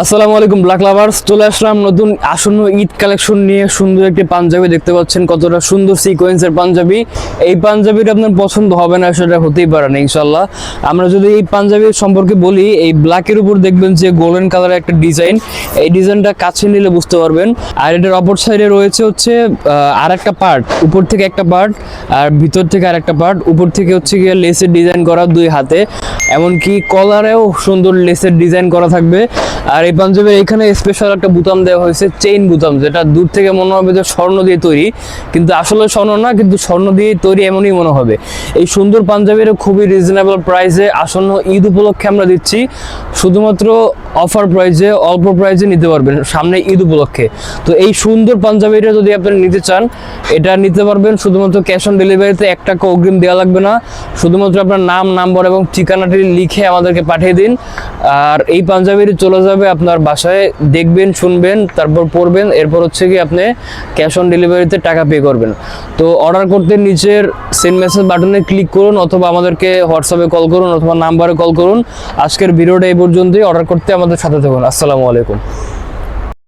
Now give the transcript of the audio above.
আসসালামু আলাইকুম black lovers, চলে আসলাম নতুন আসন্ন ঈদ কালেকশন নিয়ে। সুন্দর একটি পাঞ্জাবি দেখতে পাচ্ছেন, কতটা সুন্দর সিকোয়েন্সের পাঞ্জাবি। এই পাঞ্জাবিটা আপনার পছন্দ হবে না সেটা হতেই পারে না ইনশাল্লাহ। আমরা যদি এই পাঞ্জাবির সম্পর্কে বলি, এই ব্ল্যাকের উপর দেখবেন যে গোল্ডেন কালারের একটা ডিজাইন। এই ডিজাইনটা কাছে নিলে বুঝতে পারবেন। আর এটার অপর সাইডে রয়েছে হচ্ছে আর একটা পার্ট, উপর থেকে একটা পার্ট আর ভিতর থেকে আর একটা পার্ট। উপর থেকে হচ্ছে গিয়ে লেসের ডিজাইন করা দুই হাতে, এমনকি কলারেও সুন্দর লেসের ডিজাইন করা থাকবে। আর এই পাঞ্জাবির এখানে স্পেশাল একটা বুতাম দেওয়া হয়েছে, চেইন বুতাম, যেটা দূর থেকে মনে হবে যে স্বর্ণ দিয়ে তৈরি, কিন্তু আসলে স্বর্ণ না, কিন্তু স্বর্ণ দিয়ে তৈরি এমনই মনে হবে। এই সুন্দর পাঞ্জাবির খুবই রিজনেবল প্রাইসে আসন্ন ঈদ উপলক্ষে আমরা দিচ্ছি, শুধুমাত্র অফার প্রাইসে, অল্প প্রাইসে নিতে পারবেন সামনে ঈদ উপলক্ষে। তো এই সুন্দর পাঞ্জাবিটা যদি আপনারা নিতে চান, এটা নিতে পারবেন শুধুমাত্র ক্যাশ অন ডেলিভারিতে। 1 টাকা অগ্রিম দেওয়া লাগবে না, শুধুমাত্র আপনার নাম, নাম্বার এবং ঠিকানাটি লিখে আমাদেরকে পাঠিয়ে দিন। আর এই পাঞ্জাবিটি চলে যাবে আপনার বাসায়, দেখবেন, শুনবেন, তারপর পড়বেন, এরপর হচ্ছে কি আপনি ক্যাশ অন ডেলিভারিতে টাকা পে করবেন। তো অর্ডার করতে নিচের সেন্ড মেসেজ বাটনে ক্লিক করুন, অথবা আমাদেরকে হোয়াটসঅ্যাপে কল করুন, অথবা নাম্বারে কল করুন। আজকের ভিডিওটা এই পর্যন্তই। অর্ডার করতে আমাদের সাথে থাকুন। আসসালামু আলাইকুম।